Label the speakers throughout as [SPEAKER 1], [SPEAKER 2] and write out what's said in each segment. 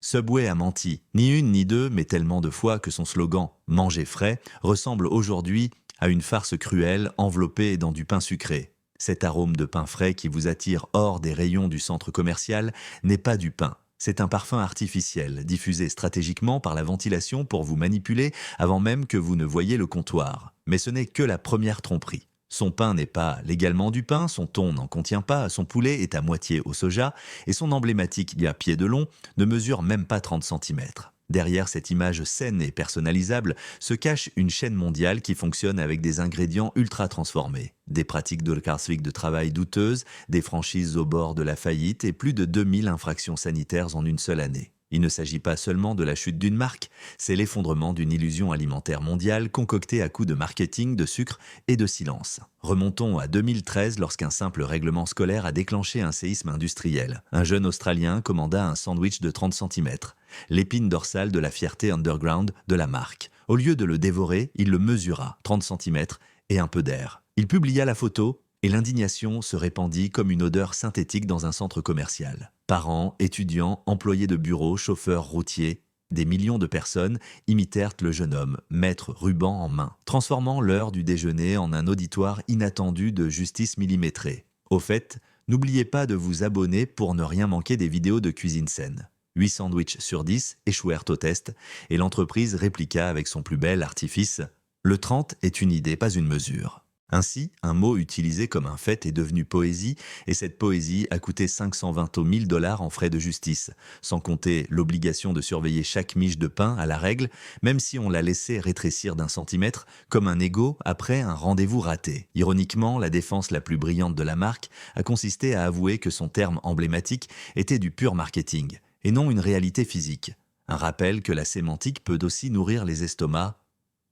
[SPEAKER 1] Subway a menti, ni une ni deux, mais tellement de fois que son slogan «Manger frais» ressemble aujourd'hui à une farce cruelle enveloppée dans du pain sucré. Cet arôme de pain frais qui vous attire hors des rayons du centre commercial n'est pas du pain. C'est un parfum artificiel, diffusé stratégiquement par la ventilation pour vous manipuler avant même que vous ne voyiez le comptoir. Mais ce n'est que la première tromperie. Son pain n'est pas légalement du pain, son thon n'en contient pas, son poulet est à moitié au soja, et son emblématique à pied de long ne mesure même pas 30 centimètres. Derrière cette image saine et personnalisable se cache une chaîne mondiale qui fonctionne avec des ingrédients ultra transformés. Des pratiques de travail douteuses, des franchises au bord de la faillite et plus de 2000 infractions sanitaires en une seule année. Il ne s'agit pas seulement de la chute d'une marque, c'est l'effondrement d'une illusion alimentaire mondiale concoctée à coups de marketing, de sucre et de silence. Remontons à 2013 lorsqu'un simple règlement scolaire a déclenché un séisme industriel. Un jeune Australien commanda un sandwich de 30 centimètres, l'épine dorsale de la fierté underground de la marque. Au lieu de le dévorer, il le mesura, 30 centimètres et un peu d'air. Il publia la photo et l'indignation se répandit comme une odeur synthétique dans un centre commercial. Parents, étudiants, employés de bureaux, chauffeurs routiers, des millions de personnes imitèrent le jeune homme, maître ruban en main, transformant l'heure du déjeuner en un auditoire inattendu de justice millimétrée. Au fait, n'oubliez pas de vous abonner pour ne rien manquer des vidéos de cuisine saine. 8 sandwichs sur 10 échouèrent au test et l'entreprise répliqua avec son plus bel artifice « Le 30 est une idée, pas une mesure ». Ainsi, un mot utilisé comme un fait est devenu poésie, et cette poésie a coûté 520 aux 1000 dollars en frais de justice, sans compter l'obligation de surveiller chaque miche de pain à la règle, même si on l'a laissé rétrécir d'un centimètre, comme un égo après un rendez-vous raté. Ironiquement, la défense la plus brillante de la marque a consisté à avouer que son terme emblématique était du pur marketing, et non une réalité physique. Un rappel que la sémantique peut aussi nourrir les estomacs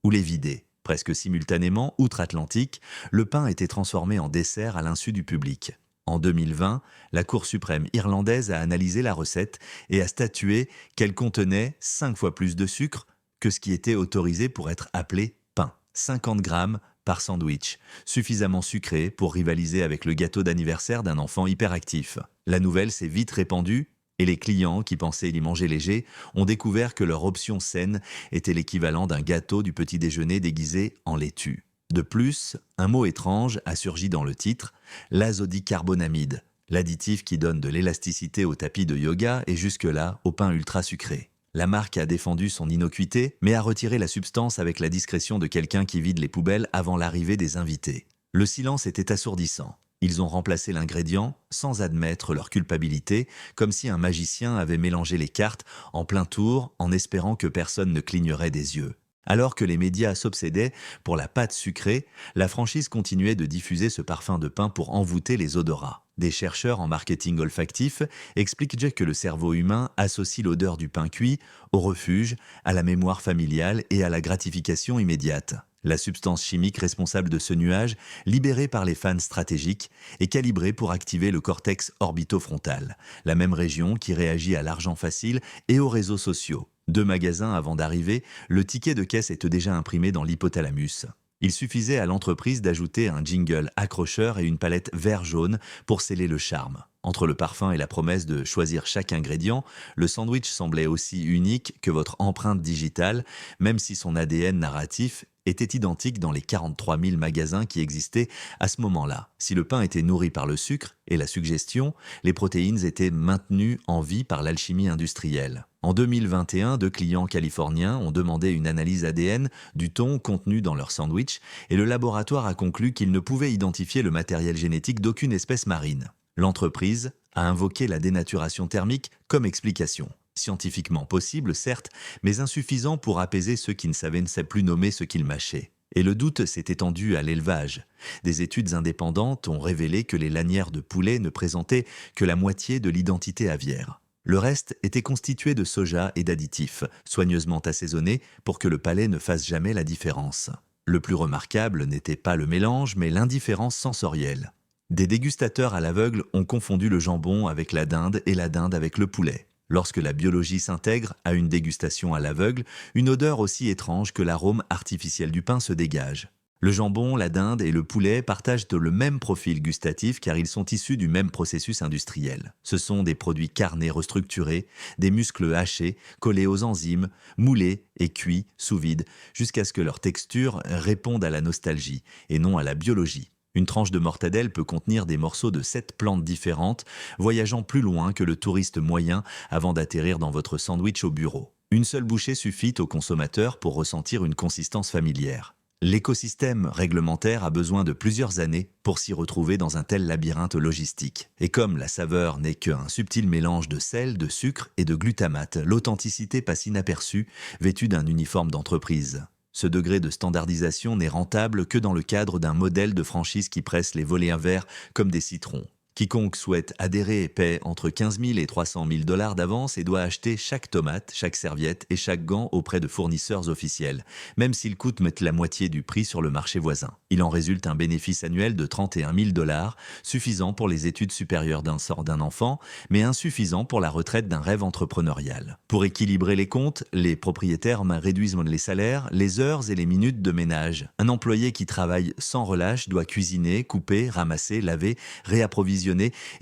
[SPEAKER 1] ou les vider. Presque simultanément, outre-Atlantique, le pain était transformé en dessert à l'insu du public. En 2020, la Cour suprême irlandaise a analysé la recette et a statué qu'elle contenait 5 fois plus de sucre que ce qui était autorisé pour être appelé pain. 50 grammes par sandwich, suffisamment sucré pour rivaliser avec le gâteau d'anniversaire d'un enfant hyperactif. La nouvelle s'est vite répandue et les clients qui pensaient y manger léger ont découvert que leur option saine était l'équivalent d'un gâteau du petit déjeuner déguisé en laitue. De plus, un mot étrange a surgi dans le titre, l'azodicarbonamide, l'additif qui donne de l'élasticité au tapis de yoga et jusque-là au pain ultra sucré. La marque a défendu son innocuité, mais a retiré la substance avec la discrétion de quelqu'un qui vide les poubelles avant l'arrivée des invités. Le silence était assourdissant. Ils ont remplacé l'ingrédient sans admettre leur culpabilité, comme si un magicien avait mélangé les cartes en plein tour en espérant que personne ne clignerait des yeux. Alors que les médias s'obsédaient pour la pâte sucrée, la franchise continuait de diffuser ce parfum de pain pour envoûter les odorats. Des chercheurs en marketing olfactif expliquent que le cerveau humain associe l'odeur du pain cuit au refuge, à la mémoire familiale et à la gratification immédiate. La substance chimique responsable de ce nuage, libérée par les fans stratégiques, est calibrée pour activer le cortex orbitofrontal, la même région qui réagit à l'argent facile et aux réseaux sociaux. 2 magasins avant d'arriver, le ticket de caisse était déjà imprimé dans l'hypothalamus. Il suffisait à l'entreprise d'ajouter un jingle accrocheur et une palette vert-jaune pour sceller le charme. Entre le parfum et la promesse de choisir chaque ingrédient, le sandwich semblait aussi unique que votre empreinte digitale, même si son ADN narratif était identique dans les 43 000 magasins qui existaient à ce moment-là. Si le pain était nourri par le sucre et la suggestion, les protéines étaient maintenues en vie par l'alchimie industrielle. En 2021, 2 clients californiens ont demandé une analyse ADN du thon contenu dans leur sandwich et le laboratoire a conclu qu'il ne pouvait identifier le matériel génétique d'aucune espèce marine. L'entreprise a invoqué la dénaturation thermique comme explication. Scientifiquement possible, certes, mais insuffisant pour apaiser ceux qui ne savaient plus nommer ce qu'ils mâchaient. Et le doute s'est étendu à l'élevage. Des études indépendantes ont révélé que les lanières de poulet ne présentaient que la moitié de l'identité aviaire. Le reste était constitué de soja et d'additifs, soigneusement assaisonnés pour que le palais ne fasse jamais la différence. Le plus remarquable n'était pas le mélange, mais l'indifférence sensorielle. Des dégustateurs à l'aveugle ont confondu le jambon avec la dinde et la dinde avec le poulet. Lorsque la biologie s'intègre à une dégustation à l'aveugle, une odeur aussi étrange que l'arôme artificiel du pain se dégage. Le jambon, la dinde et le poulet partagent le même profil gustatif car ils sont issus du même processus industriel. Ce sont des produits carnés restructurés, des muscles hachés, collés aux enzymes, moulés et cuits sous vide jusqu'à ce que leur texture réponde à la nostalgie et non à la biologie. Une tranche de mortadelle peut contenir des morceaux de 7 plantes différentes, voyageant plus loin que le touriste moyen avant d'atterrir dans votre sandwich au bureau. Une seule bouchée suffit au consommateur pour ressentir une consistance familière. L'écosystème réglementaire a besoin de plusieurs années pour s'y retrouver dans un tel labyrinthe logistique. Et comme la saveur n'est qu'un subtil mélange de sel, de sucre et de glutamate, l'authenticité passe inaperçue, vêtue d'un uniforme d'entreprise. Ce degré de standardisation n'est rentable que dans le cadre d'un modèle de franchise qui presse les volets verts comme des citrons. Quiconque souhaite adhérer paie entre 15 000 et 300 000 dollars d'avance et doit acheter chaque tomate, chaque serviette et chaque gant auprès de fournisseurs officiels, même s'ils coûtent la moitié du prix sur le marché voisin. Il en résulte un bénéfice annuel de 31 000 dollars, suffisant pour les études supérieures d'un enfant, mais insuffisant pour la retraite d'un rêve entrepreneurial. Pour équilibrer les comptes, les propriétaires réduisent les salaires, les heures et les minutes de ménage. Un employé qui travaille sans relâche doit cuisiner, couper, ramasser, laver, réapprovisionner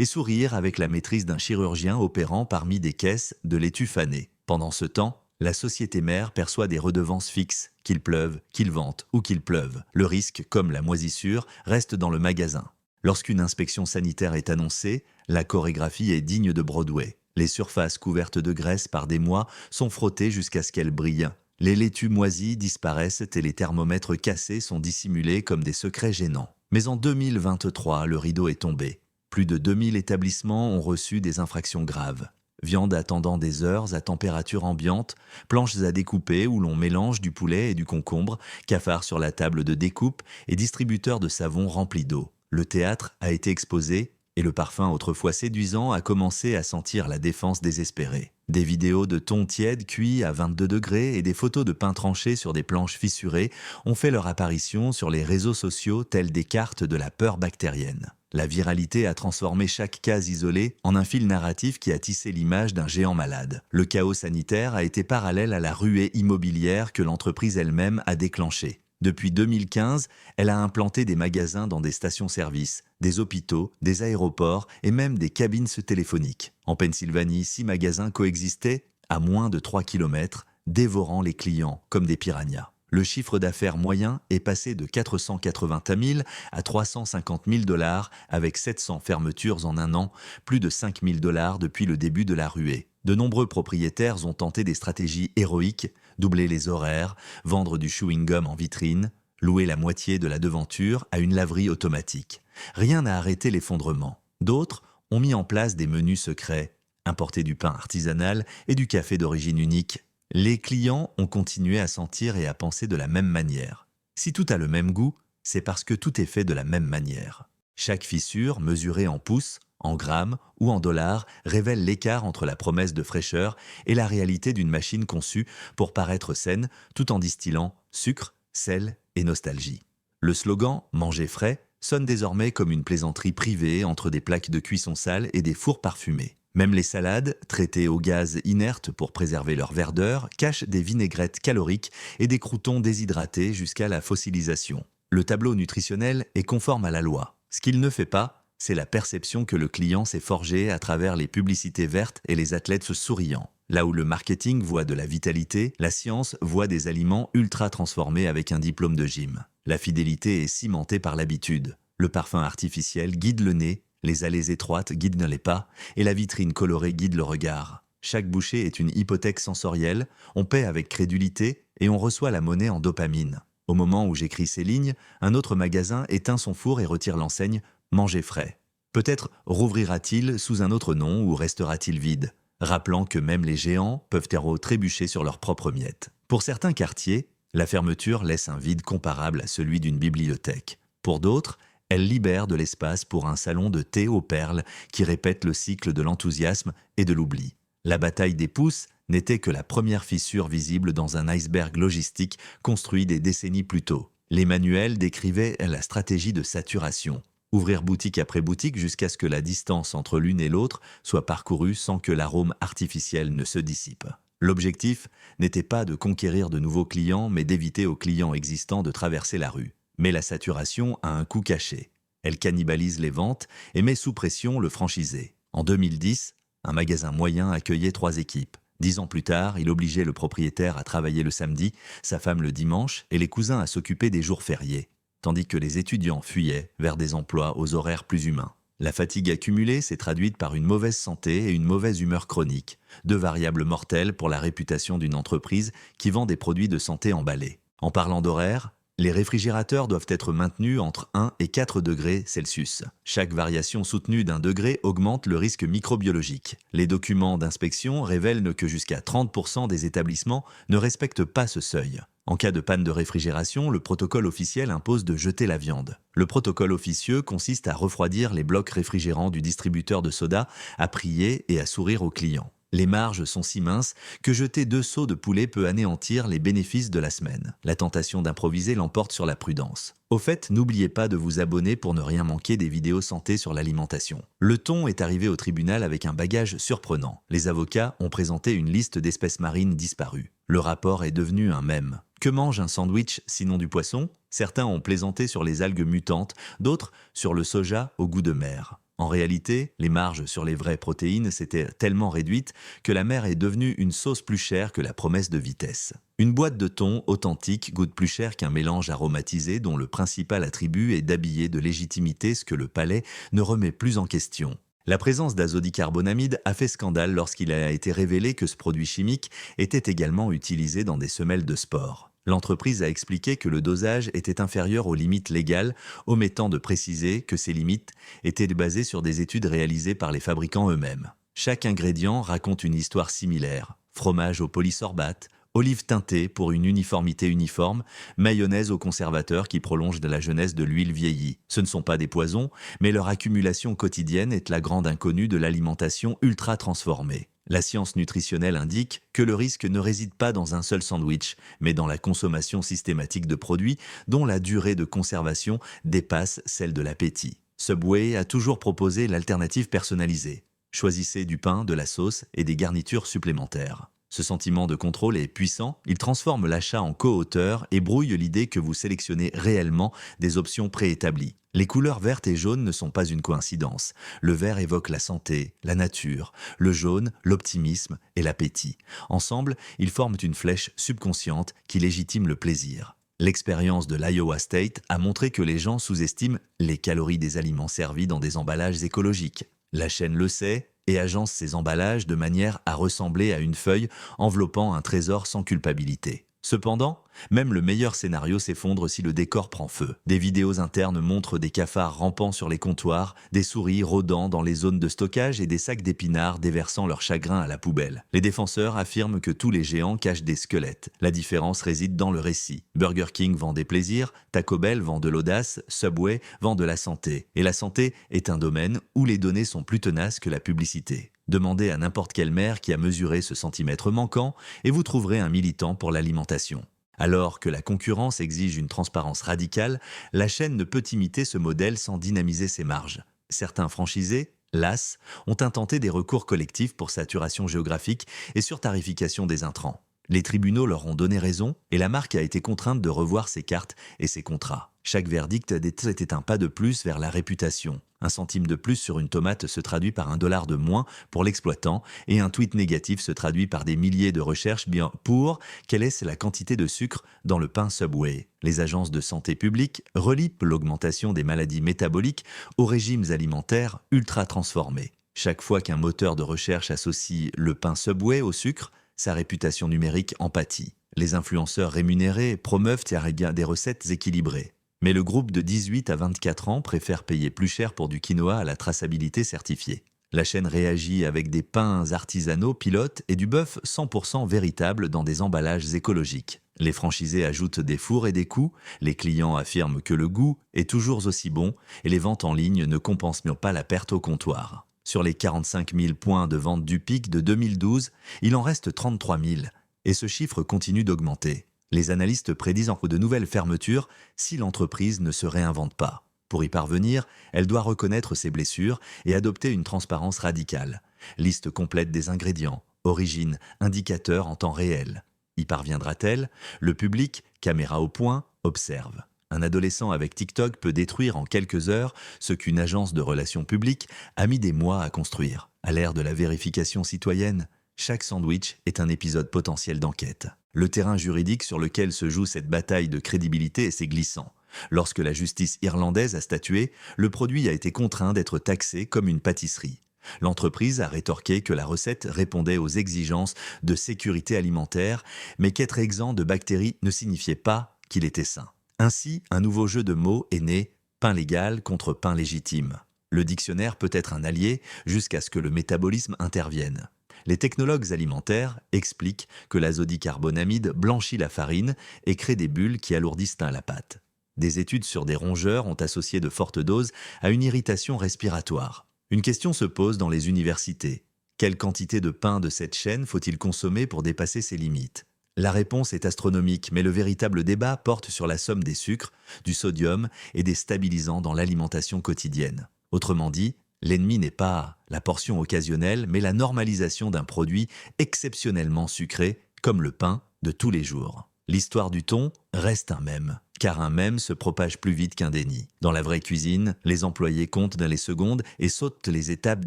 [SPEAKER 1] et sourire avec la maîtrise d'un chirurgien opérant parmi des caisses de laitue fanée. Pendant ce temps, la société mère perçoit des redevances fixes, qu'il pleuve, qu'il vente ou qu'il pleuve. Le risque, comme la moisissure, reste dans le magasin. Lorsqu'une inspection sanitaire est annoncée, la chorégraphie est digne de Broadway. Les surfaces couvertes de graisse par des mois sont frottées jusqu'à ce qu'elles brillent. Les laitues moisies disparaissent et les thermomètres cassés sont dissimulés comme des secrets gênants. Mais en 2023, le rideau est tombé. Plus de 2000 établissements ont reçu des infractions graves. Viande attendant des heures à température ambiante, planches à découper où l'on mélange du poulet et du concombre, cafards sur la table de découpe et distributeurs de savon remplis d'eau. Le théâtre a été exposé et le parfum autrefois séduisant a commencé à sentir la défense désespérée. Des vidéos de thon tiède cuit à 22 degrés et des photos de pain tranché sur des planches fissurées ont fait leur apparition sur les réseaux sociaux telles des cartes de la peur bactérienne. La viralité a transformé chaque cas isolé en un fil narratif qui a tissé l'image d'un géant malade. Le chaos sanitaire a été parallèle à la ruée immobilière que l'entreprise elle-même a déclenchée. Depuis 2015, elle a implanté des magasins dans des stations-service, des hôpitaux, des aéroports et même des cabines téléphoniques. En Pennsylvanie, 6 magasins coexistaient à moins de 3 km, dévorant les clients comme des piranhas. Le chiffre d'affaires moyen est passé de 480 000 à 350 000 dollars avec 700 fermetures en un an, plus de 5 000 dollars depuis le début de la ruée. De nombreux propriétaires ont tenté des stratégies héroïques, doubler les horaires, vendre du chewing-gum en vitrine, louer la moitié de la devanture à une laverie automatique. Rien n'a arrêté l'effondrement. D'autres ont mis en place des menus secrets, importer du pain artisanal et du café d'origine unique. Les clients ont continué à sentir et à penser de la même manière. Si tout a le même goût, c'est parce que tout est fait de la même manière. Chaque fissure, mesurée en pouces, en grammes ou en dollars, révèle l'écart entre la promesse de fraîcheur et la réalité d'une machine conçue pour paraître saine tout en distillant sucre, sel et nostalgie. Le slogan « Manger frais » sonne désormais comme une plaisanterie privée entre des plaques de cuisson sales et des fours parfumés. Même les salades, traitées au gaz inerte pour préserver leur verdeur, cachent des vinaigrettes caloriques et des croûtons déshydratés jusqu'à la fossilisation. Le tableau nutritionnel est conforme à la loi. Ce qu'il ne fait pas, c'est la perception que le client s'est forgée à travers les publicités vertes et les athlètes souriants. Là où le marketing voit de la vitalité, la science voit des aliments ultra transformés avec un diplôme de gym. La fidélité est cimentée par l'habitude. Le parfum artificiel guide le nez, les allées étroites guident les pas et la vitrine colorée guide le regard. Chaque bouchée est une hypothèque sensorielle, on paie avec crédulité et on reçoit la monnaie en dopamine. Au moment où j'écris ces lignes, un autre magasin éteint son four et retire l'enseigne « Manger frais ». Peut-être rouvrira-t-il sous un autre nom ou restera-t-il vide, rappelant que même les géants peuvent trébucher sur leurs propres miettes. Pour certains quartiers, la fermeture laisse un vide comparable à celui d'une bibliothèque. Pour d'autres, elle libère de l'espace pour un salon de thé aux perles qui répète le cycle de l'enthousiasme et de l'oubli. La bataille des pouces n'était que la première fissure visible dans un iceberg logistique construit des décennies plus tôt. Les manuels décrivaient la stratégie de saturation. Ouvrir boutique après boutique jusqu'à ce que la distance entre l'une et l'autre soit parcourue sans que l'arôme artificiel ne se dissipe. L'objectif n'était pas de conquérir de nouveaux clients, mais d'éviter aux clients existants de traverser la rue. Mais la saturation a un coût caché. Elle cannibalise les ventes et met sous pression le franchisé. En 2010, un magasin moyen accueillait 3 équipes. 10 ans plus tard, il obligeait le propriétaire à travailler le samedi, sa femme le dimanche et les cousins à s'occuper des jours fériés, tandis que les étudiants fuyaient vers des emplois aux horaires plus humains. La fatigue accumulée s'est traduite par une mauvaise santé et une mauvaise humeur chronique, 2 variables mortelles pour la réputation d'une entreprise qui vend des produits de santé emballés. En parlant d'horaire, les réfrigérateurs doivent être maintenus entre 1 et 4 degrés Celsius. Chaque variation soutenue d'1 degré augmente le risque microbiologique. Les documents d'inspection révèlent que jusqu'à 30% des établissements ne respectent pas ce seuil. En cas de panne de réfrigération, le protocole officiel impose de jeter la viande. Le protocole officieux consiste à refroidir les blocs réfrigérants du distributeur de soda, à prier et à sourire aux clients. Les marges sont si minces que jeter 2 seaux de poulet peut anéantir les bénéfices de la semaine. La tentation d'improviser l'emporte sur la prudence. Au fait, n'oubliez pas de vous abonner pour ne rien manquer des vidéos santé sur l'alimentation. Le thon est arrivé au tribunal avec un bagage surprenant. Les avocats ont présenté une liste d'espèces marines disparues. Le rapport est devenu un mème. Que mange un sandwich sinon du poisson? Certains ont plaisanté sur les algues mutantes, d'autres sur le soja au goût de mer. En réalité, les marges sur les vraies protéines s'étaient tellement réduites que la mer est devenue une sauce plus chère que la promesse de vitesse. Une boîte de thon authentique goûte plus cher qu'un mélange aromatisé dont le principal attribut est d'habiller de légitimité ce que le palais ne remet plus en question. La présence d'azodicarbonamide a fait scandale lorsqu'il a été révélé que ce produit chimique était également utilisé dans des semelles de sport. L'entreprise a expliqué que le dosage était inférieur aux limites légales, omettant de préciser que ces limites étaient basées sur des études réalisées par les fabricants eux-mêmes. Chaque ingrédient raconte une histoire similaire. Fromage au polysorbate, olive teintée pour une uniformité uniforme, mayonnaise au conservateur qui prolonge de la jeunesse de l'huile vieillie. Ce ne sont pas des poisons, mais leur accumulation quotidienne est la grande inconnue de l'alimentation ultra transformée. La science nutritionnelle indique que le risque ne réside pas dans un seul sandwich, mais dans la consommation systématique de produits dont la durée de conservation dépasse celle de l'appétit. Subway a toujours proposé l'alternative personnalisée. Choisissez du pain, de la sauce et des garnitures supplémentaires. Ce sentiment de contrôle est puissant, il transforme l'achat en co-auteur et brouille l'idée que vous sélectionnez réellement des options préétablies. Les couleurs vertes et jaunes ne sont pas une coïncidence. Le vert évoque la santé, la nature, le jaune, l'optimisme et l'appétit. Ensemble, ils forment une flèche subconsciente qui légitime le plaisir. L'expérience de l'Iowa State a montré que les gens sous-estiment les calories des aliments servis dans des emballages écologiques. La chaîne le sait et agence ses emballages de manière à ressembler à une feuille enveloppant un trésor sans culpabilité. Cependant, même le meilleur scénario s'effondre si le décor prend feu. Des vidéos internes montrent des cafards rampant sur les comptoirs, des souris rôdant dans les zones de stockage et des sacs d'épinards déversant leur chagrin à la poubelle. Les défenseurs affirment que tous les géants cachent des squelettes. La différence réside dans le récit. Burger King vend des plaisirs, Taco Bell vend de l'audace, Subway vend de la santé. Et la santé est un domaine où les données sont plus tenaces que la publicité. Demandez à n'importe quelle mère qui a mesuré ce centimètre manquant et vous trouverez un militant pour l'alimentation. Alors que la concurrence exige une transparence radicale, la chaîne ne peut imiter ce modèle sans dynamiser ses marges. Certains franchisés, las, ont intenté des recours collectifs pour saturation géographique et surtarification des intrants. Les tribunaux leur ont donné raison et la marque a été contrainte de revoir ses cartes et ses contrats. Chaque verdict était un pas de plus vers la réputation. 1 centime de plus sur une tomate se traduit par $1 de moins pour l'exploitant et un tweet négatif se traduit par des milliers de recherches bien pour quelle est la quantité de sucre dans le pain Subway. Les agences de santé publique relient l'augmentation des maladies métaboliques aux régimes alimentaires ultra transformés. Chaque fois qu'un moteur de recherche associe le pain Subway au sucre, sa réputation numérique en pâtit. Les influenceurs rémunérés promeuvent des recettes équilibrées. Mais le groupe de 18 à 24 ans préfère payer plus cher pour du quinoa à la traçabilité certifiée. La chaîne réagit avec des pains artisanaux pilotes et du bœuf 100% véritable dans des emballages écologiques. Les franchisés ajoutent des fours et des coûts, les clients affirment que le goût est toujours aussi bon et les ventes en ligne ne compensent pas la perte au comptoir. Sur les 45 000 points de vente du pic de 2012, il en reste 33 000 et ce chiffre continue d'augmenter. Les analystes prédisent encore de nouvelles fermetures si l'entreprise ne se réinvente pas. Pour y parvenir, elle doit reconnaître ses blessures et adopter une transparence radicale. Liste complète des ingrédients, origine, indicateurs en temps réel. Y parviendra-t-elle? Le public, caméra au point, observe. Un adolescent avec TikTok peut détruire en quelques heures ce qu'une agence de relations publiques a mis des mois à construire. À l'ère de la vérification citoyenne, chaque sandwich est un épisode potentiel d'enquête. Le terrain juridique sur lequel se joue cette bataille de crédibilité est assez glissant. Lorsque la justice irlandaise a statué, le produit a été contraint d'être taxé comme une pâtisserie. L'entreprise a rétorqué que la recette répondait aux exigences de sécurité alimentaire, mais qu'être exempt de bactéries ne signifiait pas qu'il était sain. Ainsi, un nouveau jeu de mots est né, pain légal contre pain légitime. Le dictionnaire peut être un allié jusqu'à ce que le métabolisme intervienne. Les technologues alimentaires expliquent que l'azodicarbonamide blanchit la farine et crée des bulles qui alourdissent la pâte. Des études sur des rongeurs ont associé de fortes doses à une irritation respiratoire. Une question se pose dans les universités. Quelle quantité de pain de cette chaîne faut-il consommer pour dépasser ses limites ? La réponse est astronomique, mais le véritable débat porte sur la somme des sucres, du sodium et des stabilisants dans l'alimentation quotidienne. Autrement dit, l'ennemi n'est pas la portion occasionnelle, mais la normalisation d'un produit exceptionnellement sucré, comme le pain de tous les jours. L'histoire du thon reste un mème, car un mème se propage plus vite qu'un déni. Dans la vraie cuisine, les employés comptent dans les secondes et sautent les étapes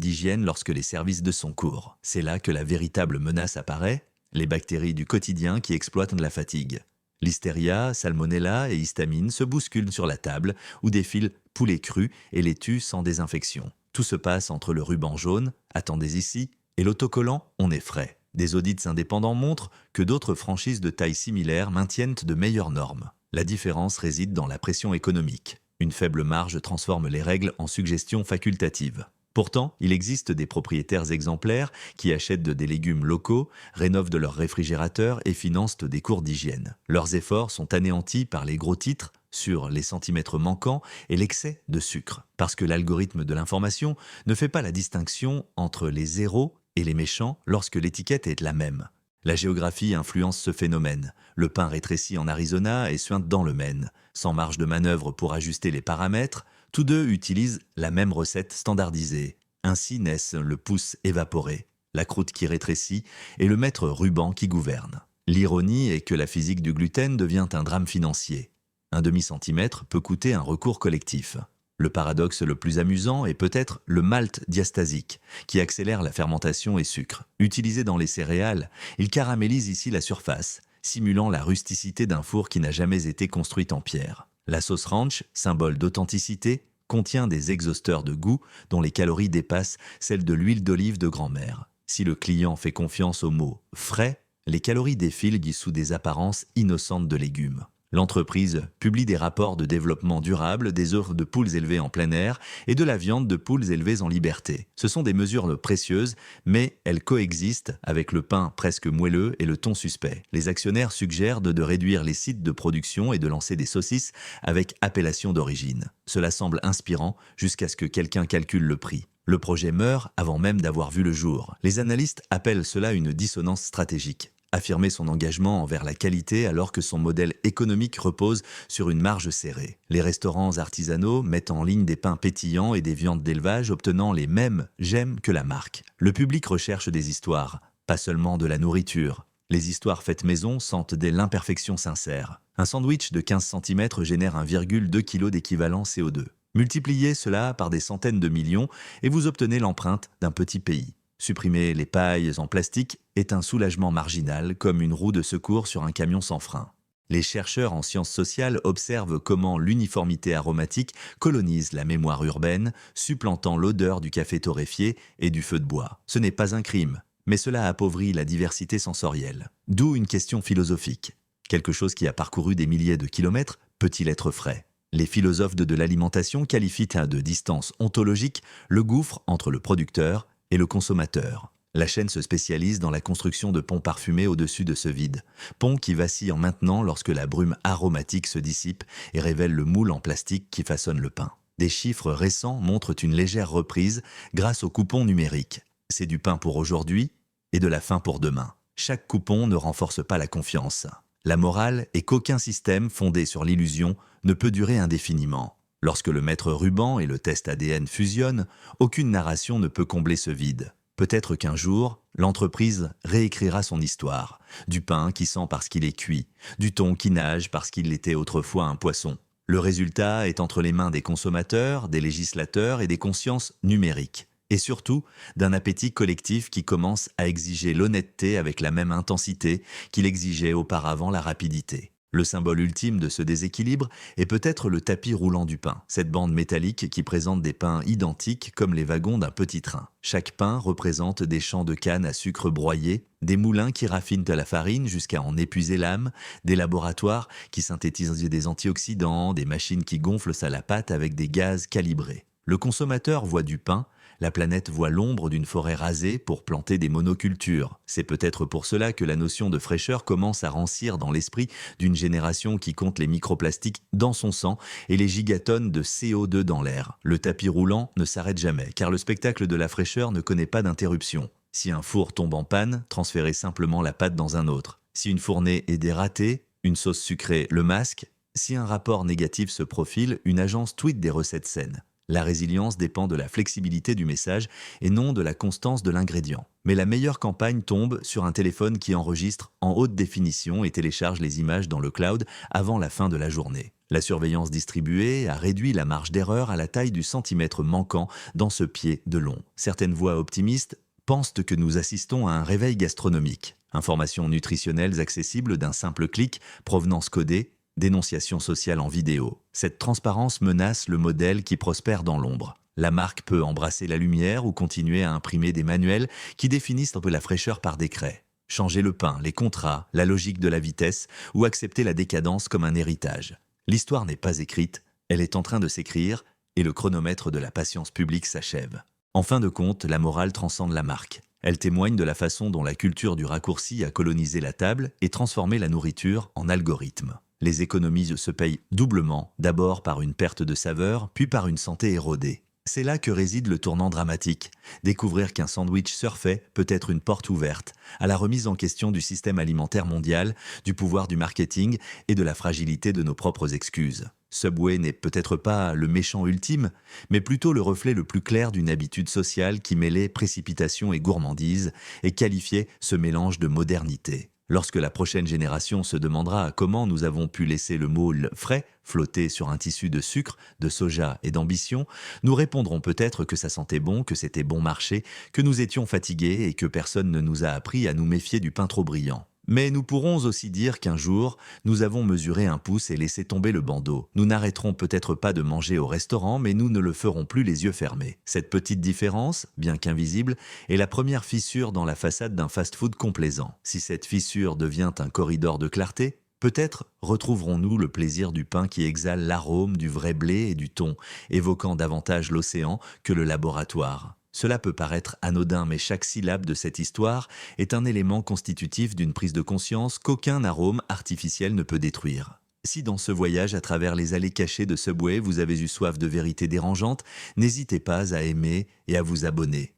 [SPEAKER 1] d'hygiène lorsque les services sont courts. C'est là que la véritable menace apparaît, les bactéries du quotidien qui exploitent la fatigue. Listeria, salmonella et histamine se bousculent sur la table où défilent poulets crus et les tuent sans désinfection. Tout se passe entre le ruban jaune, attendez ici, et l'autocollant on est frais. Des audits indépendants montrent que d'autres franchises de taille similaire maintiennent de meilleures normes. La différence réside dans la pression économique. Une faible marge transforme les règles en suggestions facultatives. Pourtant, il existe des propriétaires exemplaires qui achètent des légumes locaux, rénovent de leurs réfrigérateurs et financent des cours d'hygiène. Leurs efforts sont anéantis par les gros titres sur les centimètres manquants et l'excès de sucre, parce que l'algorithme de l'information ne fait pas la distinction entre les zéros et les méchants lorsque l'étiquette est la même. La géographie influence ce phénomène. Le pain rétrécit en Arizona et suinte dans le Maine. Sans marge de manœuvre pour ajuster les paramètres, tous deux utilisent la même recette standardisée. Ainsi naissent le pouce évaporé, la croûte qui rétrécit et le maître ruban qui gouverne. L'ironie est que la physique du gluten devient un drame financier. Un demi-centimètre peut coûter un recours collectif. Le paradoxe le plus amusant est peut-être le malt diastasique, qui accélère la fermentation et sucre. Utilisé dans les céréales, il caramélise ici la surface, simulant la rusticité d'un four qui n'a jamais été construit en pierre. La sauce ranch, symbole d'authenticité, contient des exhausteurs de goût dont les calories dépassent celles de l'huile d'olive de grand-mère. Si le client fait confiance au mot « frais », les calories défilent sous des apparences innocentes de légumes. L'entreprise publie des rapports de développement durable des œufs de poules élevées en plein air et de la viande de poules élevées en liberté. Ce sont des mesures précieuses, mais elles coexistent avec le pain presque moelleux et le thon suspect. Les actionnaires suggèrent de réduire les sites de production et de lancer des saucisses avec appellation d'origine. Cela semble inspirant jusqu'à ce que quelqu'un calcule le prix. Le projet meurt avant même d'avoir vu le jour. Les analystes appellent cela une dissonance stratégique. Affirmer son engagement envers la qualité alors que son modèle économique repose sur une marge serrée. Les restaurants artisanaux mettent en ligne des pains pétillants et des viandes d'élevage obtenant les mêmes j'aime que la marque. Le public recherche des histoires, pas seulement de la nourriture. Les histoires faites maison sentent dès l'imperfection sincère. Un sandwich de 15 cm génère 1,2 kg d'équivalent CO2. Multipliez cela par des centaines de millions et vous obtenez l'empreinte d'un petit pays. Supprimer les pailles en plastique est un soulagement marginal, comme une roue de secours sur un camion sans frein. Les chercheurs en sciences sociales observent comment l'uniformité aromatique colonise la mémoire urbaine, supplantant l'odeur du café torréfié et du feu de bois. Ce n'est pas un crime, mais cela appauvrit la diversité sensorielle. D'où une question philosophique. Quelque chose qui a parcouru des milliers de kilomètres peut-il être frais ? Les philosophes de l'alimentation qualifient à de distance ontologique le gouffre entre le producteur et le consommateur. La chaîne se spécialise dans la construction de ponts parfumés au-dessus de ce vide. Ponts qui vacillent maintenant lorsque la brume aromatique se dissipe et révèle le moule en plastique qui façonne le pain. Des chiffres récents montrent une légère reprise grâce aux coupons numériques. C'est du pain pour aujourd'hui et de la faim pour demain. Chaque coupon ne renforce pas la confiance. La morale est qu'aucun système fondé sur l'illusion ne peut durer indéfiniment. Lorsque le maître ruban et le test ADN fusionnent, aucune narration ne peut combler ce vide. Peut-être qu'un jour, l'entreprise réécrira son histoire. Du pain qui sent parce qu'il est cuit, du thon qui nage parce qu'il était autrefois un poisson. Le résultat est entre les mains des consommateurs, des législateurs et des consciences numériques. Et surtout, d'un appétit collectif qui commence à exiger l'honnêteté avec la même intensité qu'il exigeait auparavant la rapidité. Le symbole ultime de ce déséquilibre est peut-être le tapis roulant du pain, cette bande métallique qui présente des pains identiques comme les wagons d'un petit train. Chaque pain représente des champs de canne à sucre broyé, des moulins qui raffinent la farine jusqu'à en épuiser l'âme, des laboratoires qui synthétisent des antioxydants, des machines qui gonflent la pâte avec des gaz calibrés. Le consommateur voit du pain, la planète voit l'ombre d'une forêt rasée pour planter des monocultures. C'est peut-être pour cela que la notion de fraîcheur commence à rancir dans l'esprit d'une génération qui compte les microplastiques dans son sang et les gigatonnes de CO2 dans l'air. Le tapis roulant ne s'arrête jamais, car le spectacle de la fraîcheur ne connaît pas d'interruption. Si un four tombe en panne, transférez simplement la pâte dans un autre. Si une fournée est dératée, une sauce sucrée le masque. Si un rapport négatif se profile, une agence tweet des recettes saines. La résilience dépend de la flexibilité du message et non de la constance de l'ingrédient. Mais la meilleure campagne tombe sur un téléphone qui enregistre en haute définition et télécharge les images dans le cloud avant la fin de la journée. La surveillance distribuée a réduit la marge d'erreur à la taille du centimètre manquant dans ce pied de long. Certaines voix optimistes pensent que nous assistons à un réveil gastronomique. Informations nutritionnelles accessibles d'un simple clic, provenance codée, dénonciation sociale en vidéo. Cette transparence menace le modèle qui prospère dans l'ombre. La marque peut embrasser la lumière ou continuer à imprimer des manuels qui définissent un peu la fraîcheur par décret. Changer le pain, les contrats, la logique de la vitesse ou accepter la décadence comme un héritage. L'histoire n'est pas écrite, elle est en train de s'écrire et le chronomètre de la patience publique s'achève. En fin de compte, la morale transcende la marque. Elle témoigne de la façon dont la culture du raccourci a colonisé la table et transformé la nourriture en algorithme. Les économies se payent doublement, d'abord par une perte de saveur, puis par une santé érodée. C'est là que réside le tournant dramatique. Découvrir qu'un sandwich surfait peut être une porte ouverte à la remise en question du système alimentaire mondial, du pouvoir du marketing et de la fragilité de nos propres excuses. Subway n'est peut-être pas le méchant ultime, mais plutôt le reflet le plus clair d'une habitude sociale qui mêlait précipitation et gourmandise et qualifiait ce mélange de modernité. Lorsque la prochaine génération se demandera comment nous avons pu laisser le mot « frais » flotter sur un tissu de sucre, de soja et d'ambition, nous répondrons peut-être que ça sentait bon, que c'était bon marché, que nous étions fatigués et que personne ne nous a appris à nous méfier du pain trop brillant. Mais nous pourrons aussi dire qu'un jour, nous avons mesuré un pouce et laissé tomber le bandeau. Nous n'arrêterons peut-être pas de manger au restaurant, mais nous ne le ferons plus les yeux fermés. Cette petite différence, bien qu'invisible, est la première fissure dans la façade d'un fast-food complaisant. Si cette fissure devient un corridor de clarté, peut-être retrouverons-nous le plaisir du pain qui exhale l'arôme du vrai blé et du thon, évoquant davantage l'océan que le laboratoire. Cela peut paraître anodin, mais chaque syllabe de cette histoire est un élément constitutif d'une prise de conscience qu'aucun arôme artificiel ne peut détruire. Si dans ce voyage à travers les allées cachées de Subway, vous avez eu soif de vérité dérangeante, n'hésitez pas à aimer et à vous abonner.